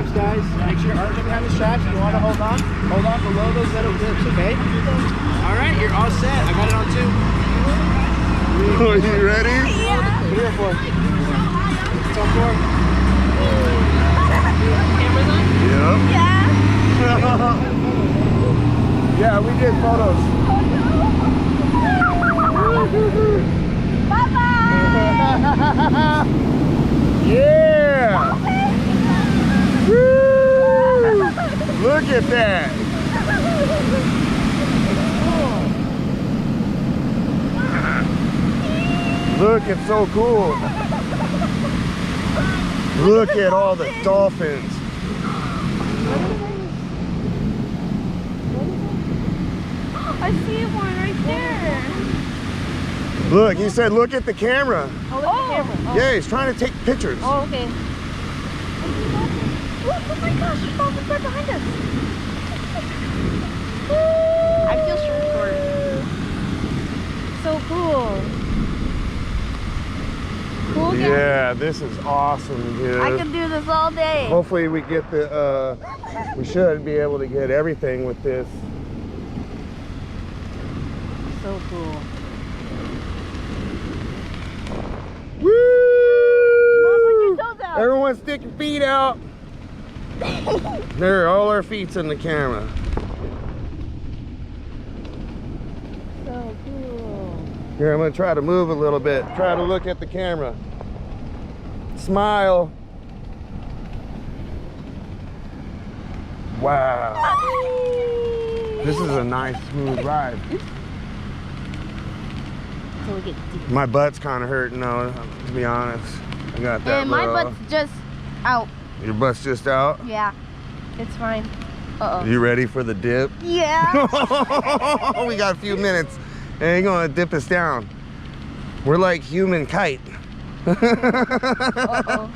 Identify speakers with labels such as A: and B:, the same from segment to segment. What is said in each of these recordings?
A: straps, guys. Make sure your arms are behind the straps. If you want to hold on below those little clips, okay? All right, you're all set. I got it on 2.
B: Are you ready?
C: Yeah.
A: 3 or 4. It's on 4. Camera's on?
B: Yep.
C: Yeah.
B: Yeah, we did photos.
C: Bye-bye.
B: Yeah! Woo! Look at that! Look, it's so cool. Look at all the dolphins.
C: I see one right there.
B: Look, he said, look at the camera.
C: Oh, look at the camera. Oh.
B: Yeah, he's trying to take pictures.
C: Oh, okay. Look, oh my gosh, there's dolphins right behind us. I feel short. So cool. Cool game.
B: Yeah, this is awesome, dude.
C: I could do this all day.
B: Hopefully we get the, we should be able to get everything with this.
C: So cool.
B: Woo!
C: Mom, put your toes out.
B: Everyone stick your feet out. There, all our feet's in the camera.
C: So cool.
B: Here, I'm gonna try to move a little bit. Try to look at the camera. Smile. Wow. This is a nice, smooth ride.
C: So we get deep.
B: My butt's kind of hurting though, to be honest. I got that.
C: And my
B: little-
C: butt's just out.
B: Your butt's just out?
C: Yeah. It's fine. Uh-oh.
B: You ready for the dip?
C: Yeah.
B: We got a few minutes. And you're gonna dip us down. We're like human kite.
C: Uh-oh.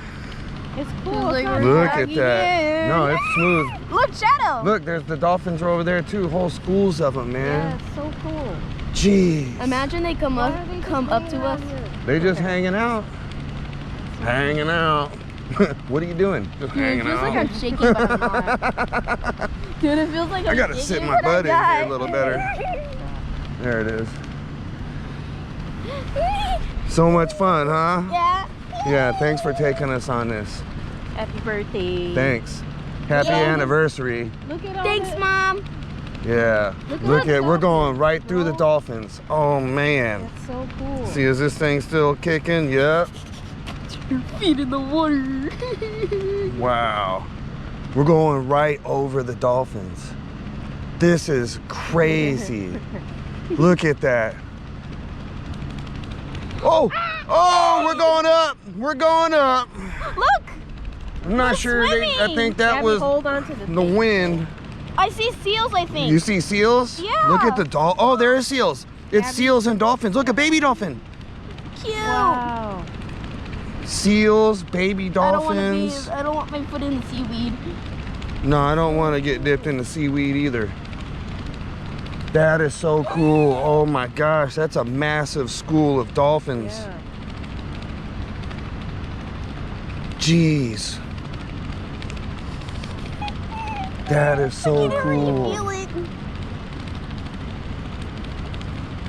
C: It's cool.
D: Like
C: It's not
B: Look at
C: draggy.
B: that. No, it's smooth.
C: Look, Shadow.
B: Look, there's the dolphins are over there too. Whole schools of them,
C: Yeah,
B: man.
C: it's so cool.
B: Jeez.
C: Imagine they come up to us.
B: They just hanging out. Hanging out. What are you doing? Just
C: Dude, it
B: hanging
C: feels
B: out.
C: like I'm shaking, but I'm not. Dude, it feels like I'm
B: I gotta
C: shaking,
B: sit my
C: but
B: butt in
C: I'm
B: here a
C: not.
B: little better. There it is. So much fun, huh?
C: Yeah.
B: Yeah, thanks for taking us on this.
C: Happy birthday.
B: Thanks. Happy
C: Yeah.
B: anniversary.
D: Look at all
C: Thanks,
D: this.
C: Mom.
B: Yeah. Look at, we're going right through the dolphins. Oh man.
D: That's so cool.
B: See, is this thing still kicking? Yep.
C: Your feet in the water.
B: Wow. We're going right over the dolphins. This is crazy. Look at that. Oh, oh, we're going up. We're going up.
C: Look,
B: I'm not
C: We're
B: sure. I
C: swimming.
B: think that
D: Gabby,
B: was
D: hold on to the
B: the wind.
C: I see seals, I think.
B: You see seals?
C: Yeah.
B: Look at the oh, there are seals. It's
D: Gabby.
B: seals and dolphins. Look, a baby dolphin.
C: Cute.
D: Wow.
B: Seals, baby dolphins.
C: I don't want my foot in the seaweed.
B: No, I don't want to get dipped in the seaweed either. That is so cool. Oh my gosh, that's a massive school of dolphins.
D: Yeah.
B: Jeez. That is so
C: I can already
B: cool.
C: feel it.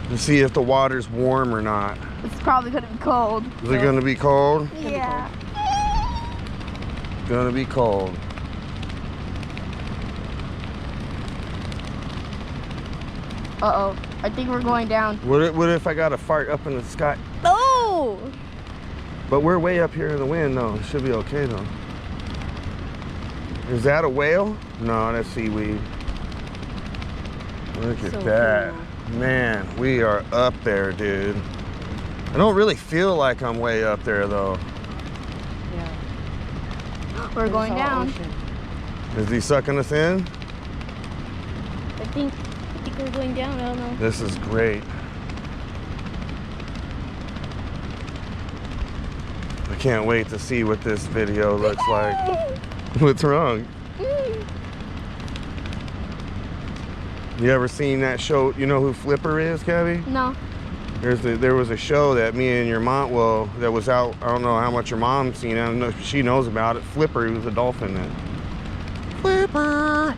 B: To see if the water's warm or not.
C: It's probably gonna be cold.
B: Is it gonna be cold?
C: Yeah.
B: Gonna be cold.
C: Uh-oh. I think we're going down.
B: What if I got a fart up in the sky?
C: No!
B: But we're way up here in the wind though. It should be okay though. Is that a whale? No, that's seaweed. Look at
D: So
B: that. Man, we are up there, dude. I don't really feel like I'm way up there though.
D: Yeah.
C: We're going
D: It's all
C: down.
D: ocean.
B: Is he sucking us in?
C: I think we're going down. I don't know.
B: This is great. I can't wait to see what this video looks like. What's wrong? You ever seen that show? You know who Flipper is, Gabby?
C: No.
B: There was a show that me and your mom, well, that was out. I don't know how much your mom's seen it. I don't know if she knows about it. Flipper, he was a dolphin. Papa.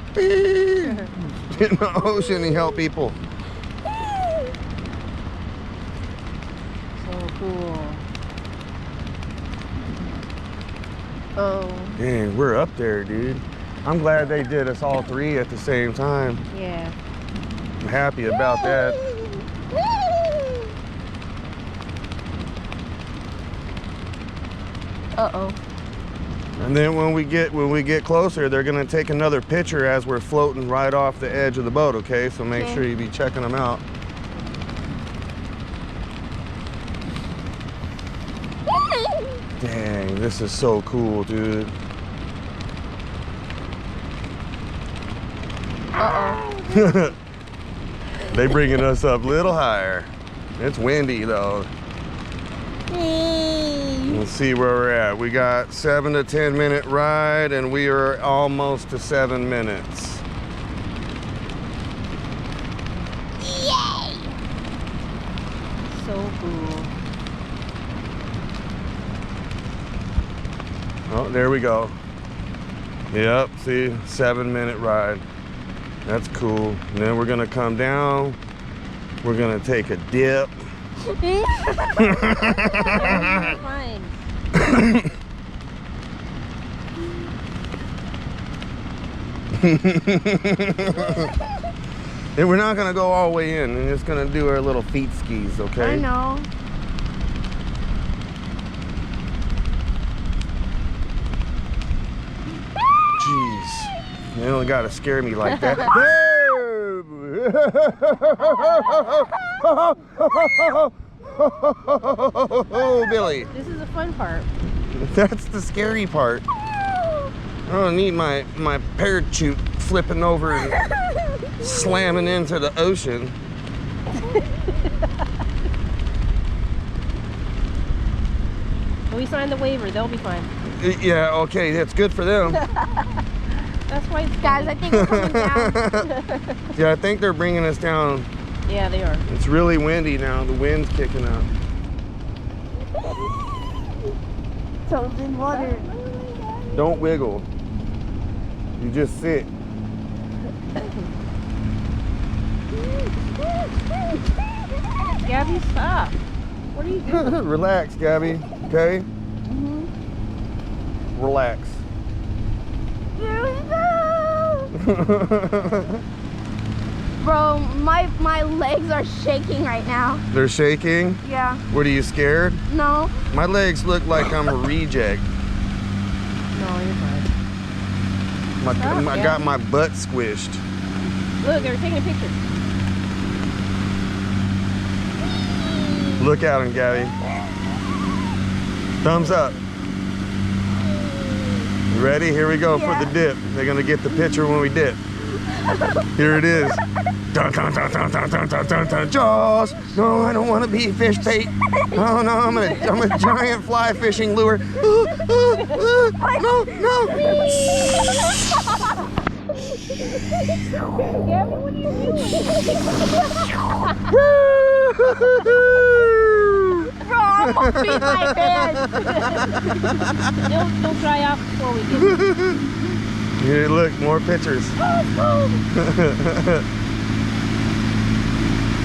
B: Get in the ocean and help people.
D: So cool.
C: Oh.
B: Dang, we're up there, dude. I'm glad they did us all three at the same time.
D: Yeah.
B: I'm happy about that.
C: Uh-oh.
B: And then when we get closer, they're gonna take another picture as we're floating right off the edge of the boat, okay? So make
C: Okay.
B: sure you be checking them out. Dang, this is so cool, dude.
C: Uh-oh.
B: They bringing us up a little higher. It's windy though. Let's see where we're at. We got 7 to 10 minute ride and we are almost to 7 minutes.
D: So cool.
B: Oh, there we go. Yep, see, 7 minute ride. That's cool. And then we're gonna come down. We're gonna take a dip.
D: Fine.
B: And we're not gonna go all the way in. We're just gonna do our little feet skis, okay?
C: I know.
B: Jeez, you don't gotta scare me like that. Oh, Billy,
D: This is the fun part.
B: that's the scary part. I don't need my parachute flipping over and slamming into the ocean.
D: When we sign the waiver, they'll be fine.
B: Yeah, okay, that's good for them.
D: That's why it's
C: Guys, I think we're coming down.
B: Yeah, I think they're bringing us down.
D: Yeah, they are.
B: It's really windy now. The wind's kicking up.
C: Toes in water.
B: Don't wiggle. You just sit.
D: Gabby, stop. What are you doing?
B: Relax, Gabby. Okay? Relax.
C: Here we go. Bro, my legs are shaking right now.
B: They're shaking.
C: Yeah.
B: What, are you scared?
C: No.
B: My legs look like I'm a reject.
D: No, you're fine.
B: I got my butt squished.
D: Look, they're taking a picture.
B: Look at him, Gabby. Thumbs up. You ready? Here we go for the dip. They're gonna get the picture when we dip. Here it is. Dun, dun, dun, dun, dun, dun, dun, dun, dun. Jaws. No, I don't want to be fish bait. Oh no, I'm a giant fly fishing lure. No, no.
C: Gabby, what are you doing? Bro, I'm gonna beat my pants.
D: They'll dry off before we get there.
B: Here, look, more pictures.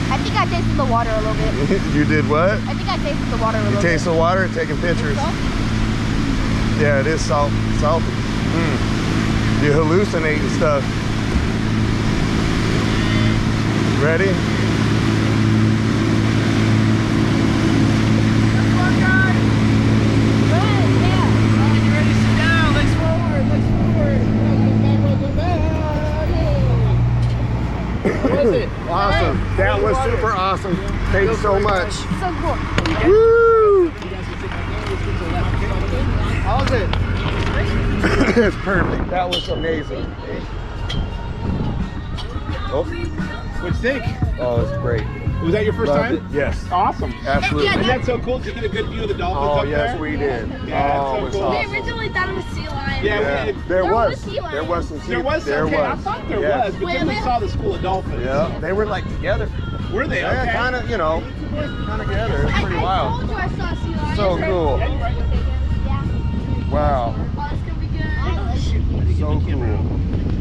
C: I think I tasted the water a little bit.
B: You did what?
C: I think I tasted the water a
B: You
C: little
B: taste
C: bit.
B: the water, taking pictures. Yeah, it is salty. You hallucinating stuff. Ready? Awesome. That was super awesome. Thanks so much.
C: So cool.
B: Woo!
A: How's it?
B: It's perfect. That was amazing. Oh,
A: What'd you think?
B: oh, it's great.
A: Was that your first
B: Loved
A: time?
B: it. Yes,
A: Awesome.
B: absolutely.
A: Isn't that so cool? Did you get a good view of the dolphins
B: Oh,
A: up
B: yes,
A: there?
B: we did.
A: Yeah,
B: Oh,
A: that's
B: it
A: so
B: was
A: cool.
B: awesome.
C: originally thought it was sea lion.
A: Yeah,
B: Yeah,
A: we did.
B: there was.
C: was sea lion.
B: There was some sea.
A: There was.
B: There
A: Okay, I
B: was.
A: thought there
B: Yeah.
A: was, but then we saw the school of dolphins.
B: Yeah, they were like together.
A: Were they?
B: Yeah,
A: Okay.
B: kind of, you know, kind of together. It's pretty wild.
C: I told you I saw sea lion.
B: So cool.
A: Yeah, you're right.
C: Yeah.
B: Wow.